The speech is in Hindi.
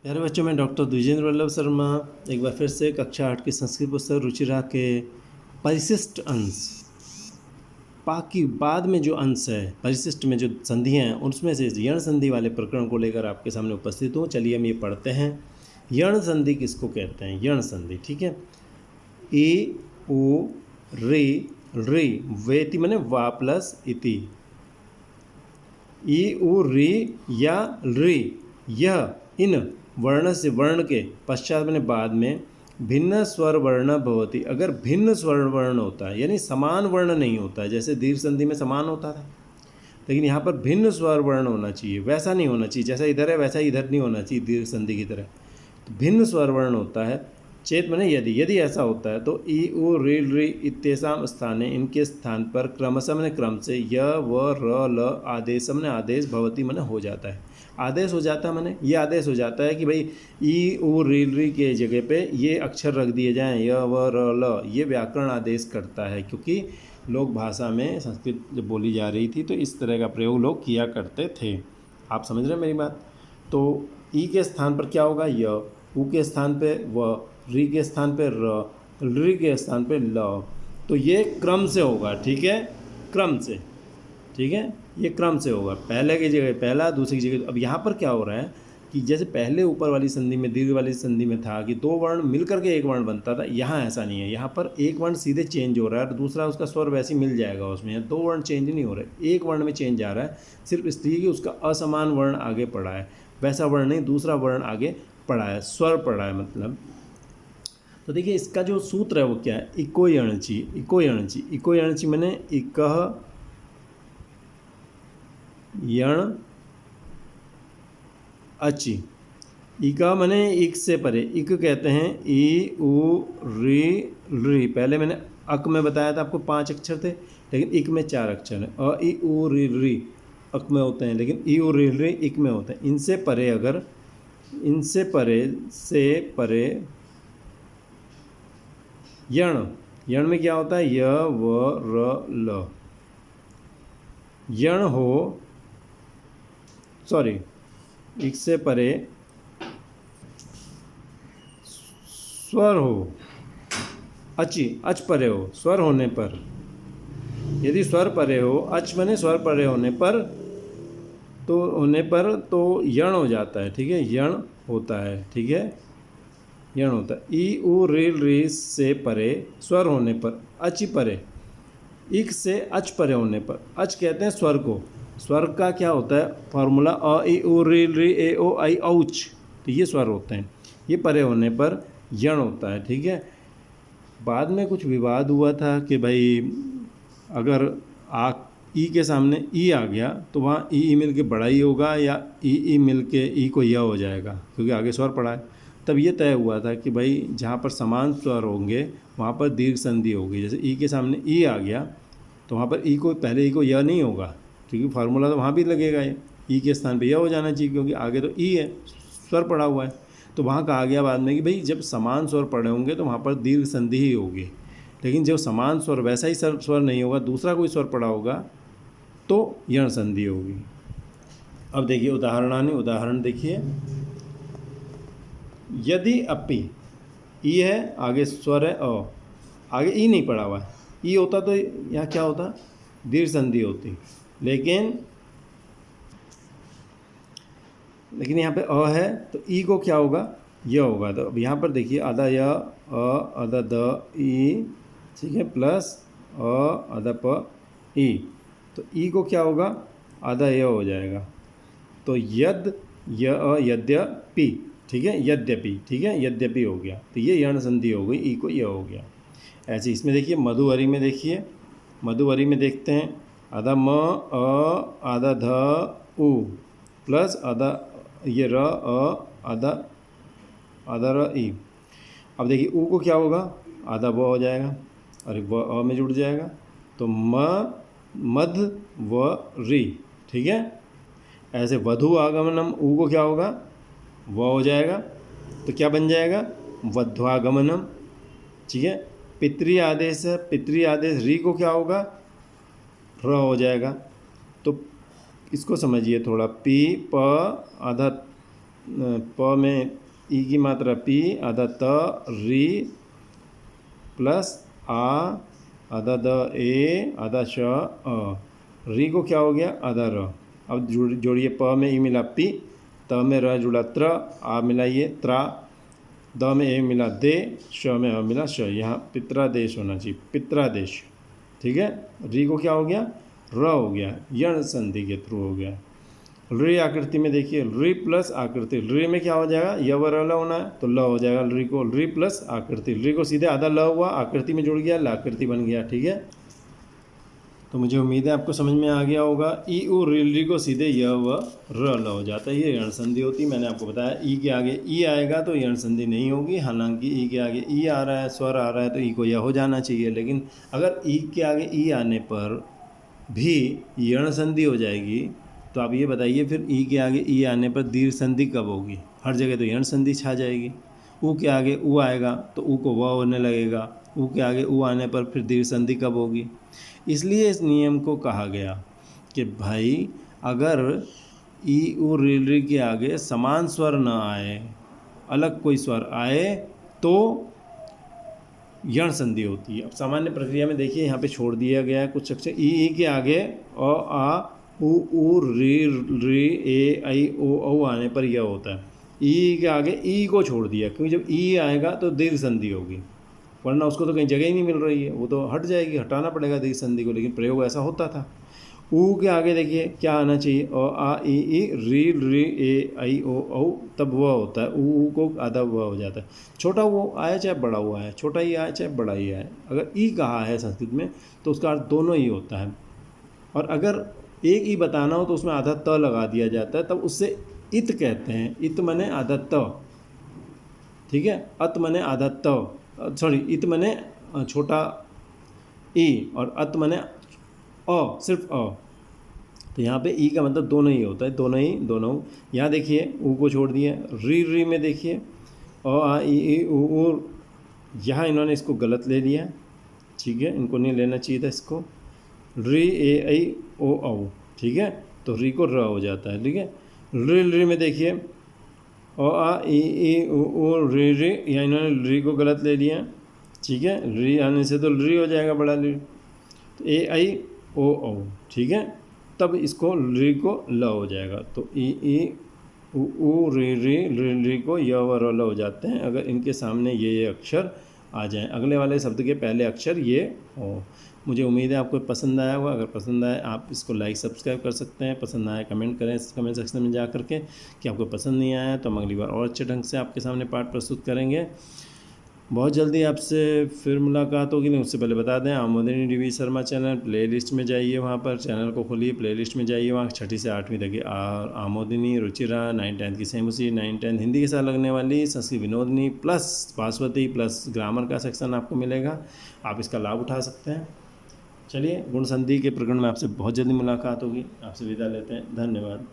प्यारे बच्चों, मैं डॉक्टर द्विजेंद्र वल्लभ शर्मा एक बार फिर से कक्षा 8 की संस्कृत पुस्तक रुचिरा के परिशिष्ट अंश बाकी बाद में जो अंश है परिशिष्ट में जो संधियाँ हैं उसमें से यण संधि वाले प्रकरण को लेकर आपके सामने उपस्थित हूँ। चलिए हम ये पढ़ते हैं। यण संधि किसको कहते हैं? यण संधि, ठीक है। ए ओ रे रे वेति माने वा प्लस इति। ई उ री या री यह इन वर्ण से वर्ण के पश्चात मैंने बाद में भिन्न स्वर वर्ण भवति। अगर भिन्न स्वर वर्ण होता है यानी समान वर्ण नहीं होता है, जैसे दीर्घ संधि में समान होता था, लेकिन यहाँ पर भिन्न स्वर वर्ण होना चाहिए। वैसा नहीं होना चाहिए, जैसा इधर है वैसा इधर नहीं होना चाहिए दीर्घ संधि की तरह। तो भिन्न स्वर वर्ण होता है। चेत माने यदि ऐसा होता है तो ई उ री री इत्येषां स्थाने इनके स्थान पर क्रमशः मैंने क्रम से य व र ल आदेश मैंने आदेश भवती मैंने हो जाता है। आदेश हो जाता है मैंने ये आदेश हो जाता है कि भाई ई उ री री के जगह पे ये अक्षर रख दिए जाएं, य व र ल। ये व्याकरण आदेश करता है, क्योंकि लोक भाषा में संस्कृत जब बोली जा रही थी तो इस तरह का प्रयोग लोग किया करते थे। आप समझ रहे हैं मेरी बात? तो ई के स्थान पर क्या होगा? य, उ के स्थान पे व, री के स्थान पे र, री के स्थान पे ल। तो ये क्रम से होगा, ठीक है, क्रम से, ठीक है, ये क्रम से होगा। पहले की जगह पहला, दूसरी की जगह। अब यहाँ पर क्या हो रहा है कि जैसे पहले ऊपर वाली संधि में दीर्घ वाली संधि में था कि दो वर्ण मिलकर के एक वर्ण बनता था, यहाँ ऐसा नहीं है। यहाँ पर एक वर्ण सीधे चेंज हो रहा है और दूसरा उसका स्वर वैसे ही मिल जाएगा उसमें। दो वर्ण चेंज नहीं हो रहे, एक वर्ण में चेंज आ रहा है, सिर्फ इसलिए कि उसका असमान वर्ण आगे पड़ा है। वैसा वर्ण नहीं, दूसरा वर्ण आगे पड़ा है, स्वर पड़ा है मतलब। तो देखिए इसका जो सूत्र है वो क्या है? इको यणची। इको यणची, इको यणची मैंने इकह यण अची। इका मैंने इक से परे, इक कहते हैं ई उ री री। पहले मैंने अक में बताया था आपको 5 अक्षर थे, लेकिन इक में 4 अक्षर हैं। अ ई उ री री अक में होते हैं, लेकिन ई उ री री इक में होते हैं। इनसे परे, अगर इनसे परे से परे यण, यण में क्या होता है? य व र ल। यण हो, सॉरी, इक से परे स्वर हो, अची, अच परे हो। स्वर होने पर, यदि स्वर परे हो, अच माने स्वर परे होने पर, तो यण हो जाता है, ठीक है, यण होता है, ठीक है, यण होता है। ई उ री री से परे स्वर होने पर, अच परे, इक से अच परे होने पर। अच कहते हैं स्वर को। स्वर का क्या होता है फॉर्मूला? अ ई उ री री ए ओ आई औच। तो ये स्वर होते हैं, ये परे होने पर यण होता है, ठीक है। बाद में कुछ विवाद हुआ था कि भाई अगर ई के सामने ई आ गया तो वहाँ ई मिल के बड़ा ही होगा या ई मिल के ई को य हो जाएगा, क्योंकि आगे स्वर पड़ा है। तब ये तय हुआ था कि भाई जहाँ पर समान स्वर होंगे वहाँ पर दीर्घ संधि होगी। जैसे ई के सामने ई आ गया तो वहाँ पर ई को पहले ई को य नहीं होगा, क्योंकि फार्मूला तो वहाँ भी लगेगा, ये ई के स्थान पे यह हो जाना चाहिए, क्योंकि आगे तो ई है, स्वर पड़ा हुआ है। तो वहाँ कहा गया बाद में कि भाई जब समान स्वर पड़े होंगे तो वहाँ पर दीर्घ संधि ही होगी, लेकिन जब समान स्वर वैसा ही स्वर नहीं होगा, दूसरा कोई स्वर पड़ा होगा तो यण संधि होगी। अब देखिए उदाहरणानि, उदाहरण देखिए। यदि अपि ई है, आगे स्वर है अ, आगे ई नहीं पड़ा हुआ है, ई होता तो यहाँ क्या होता? दीर्घ संधि होती, लेकिन यहाँ पे अ है तो ई को क्या होगा? य होगा। तो अब यहाँ पर देखिए आधा य अ आधा द ई, ठीक है, प्लस अ आधा प ई, तो ई को क्या होगा? आधा य हो जाएगा। तो यद य यद्यपि, ठीक है, यद्यपि, ठीक है, यद्यपि हो गया। तो ये यण संधि हो गई, ई को य हो गया। ऐसे इसमें देखिए मधुवरी में, देखिए मधुवरी में देखते हैं आधा म अ आधा ध उ प्लस आधा ये र अ आधा र ई। अब देखिए उ को क्या होगा? आधा व हो जाएगा और एक व अ में जुड़ जाएगा, तो म मध व री, ठीक है। ऐसे वधु आगमनम, उ को क्या होगा? व हो जाएगा, तो क्या बन जाएगा? वध्वागमनम, ठीक है। पितृ आदेश है, पितृ आदेश री को क्या होगा? र हो जाएगा। तो इसको समझिए थोड़ा, पी प आधा प में ई की मात्रा पी आधा त री प्लस आ आधा द ए आधा श अ, री को क्या हो गया आधा र। अब जोड़िए प में ई मिला पी, त में र जुड़ा त्र, आ मिला ये त्रा, द में ए मिला दे, श में अ मिला श। यहाँ पित्रादेश होना चाहिए, पित्रादेश। ठीक है, री को क्या हो गया र हो गया, यण संधि के थ्रू हो गया। री आकृति में देखिए री प्लस आकृति, री में क्या हो जाएगा यवर ल होना है तो ल हो जाएगा री को, री प्लस आकृति, री को सीधे आधा ल हुआ, आकृति में जुड़ गया, लाकृति बन गया। ठीक है, तो मुझे उम्मीद है आपको समझ में आ गया होगा। ई उ री को सीधे य व र ल हो जाता है, ये यण संधि होती है। मैंने आपको बताया ई के आगे ई आएगा तो यण संधि नहीं होगी, हालांकि ई के आगे ई आ रहा है, स्वर आ रहा है तो ई को य हो जाना चाहिए। लेकिन अगर ई के आगे ई आने पर भी यण संधि हो जाएगी तो आप ये बताइए फिर ई के आगे ई आने पर दीर्घ संधि कब होगी? हर जगह तो यण संधि छा जाएगी। ऊ के आगे ऊ आएगा तो ऊ को व होने लगेगा, ऊ के आगे ऊ आने पर फिर दीर्घ संधि कब होगी? इसलिए इस नियम को कहा गया कि भाई अगर ई उ री के आगे समान स्वर न आए, अलग कोई स्वर आए तो यण संधि होती है। अब सामान्य प्रक्रिया में देखिए यहाँ पे छोड़ दिया गया है कुछ अक्षर, ई के आगे अ आ उ री ए आई ओ आने पर यह होता है। ई के आगे ई को छोड़ दिया, क्योंकि जब ई आएगा तो दीर्घ संधि होगी, वरना उसको तो कहीं जगह ही नहीं मिल रही है, वो तो हट जाएगी, हटाना पड़ेगा दीर्घ संधि को। लेकिन प्रयोग ऐसा होता था। ऊ के आगे देखिए क्या आना चाहिए, अ आ ई री ए आई ओ तब वह होता है, ऊ को आधा वह हो जाता है। छोटा वो आया चाहे बड़ा हुआ है, छोटा ही आया चाहे बड़ा ही आया, अगर ई कहा है संस्कृत में तो उसका अर्थ दोनों ही होता है। और अगर एक ही बताना हो तो उसमें आधा त लगा दिया जाता है, तब उससे इत कहते हैं। इत मने आधा त, ठीक है, अत मने आधा त, सॉरी इत मने छोटा ई और अत मने अ, सिर्फ अ। तो यहाँ पे ई का मतलब दोनों ही होता है, दोनों। यहाँ देखिए ऊ को छोड़ दिए, री में देखिए अ आ ई ऊ, यहाँ इन्होंने इसको गलत ले लिया। ठीक है, इनको नहीं लेना चाहिए था इसको, री ए आई ओ औ। ठीक है, तो री को र हो जाता है। ठीक है, री में देखिए अ आ ई ऊ री, यहाँ इन्होंने री को गलत ले लिया। ठीक है, री आने से तो री हो जाएगा बड़ा री, तो ए आई ओ औ। ठीक है, तब इसको री को ल हो जाएगा, तो ई ऊ री को य व र ल हो जाते हैं अगर इनके सामने ये अक्षर आ जाएं, अगले वाले शब्द के पहले अक्षर ये हो। मुझे उम्मीद है आपको पसंद आया होगा। अगर पसंद आए आप इसको लाइक सब्सक्राइब कर सकते हैं, पसंद आए कमेंट करें कमेंट सेक्शन में जा करके कि आपको पसंद नहीं आया, तो हम अगली बार और अच्छे ढंग से आपके सामने पाठ प्रस्तुत करेंगे। बहुत जल्दी आपसे फिर मुलाकात होगी। उससे पहले बता दें, आमोदिनी डीवी शर्मा चैनल प्लेलिस्ट में जाइए, वहाँ पर चैनल को खोलिए, प्लेलिस्ट में जाइए, वहाँ 6ठी से 8वीं तक की आमोदिनी, रुचिरा, 9th-10th की सेमुसी, 9th-10th हिंदी के साथ लगने वाली संस्कृत विनोदनी प्लस पार्श्वती प्लस ग्रामर का सेक्शन आपको मिलेगा, आप इसका लाभ उठा सकते हैं। चलिए, गुण संधि के प्रकरण में आपसे बहुत जल्दी मुलाकात होगी। आपसे विदा लेते हैं, धन्यवाद।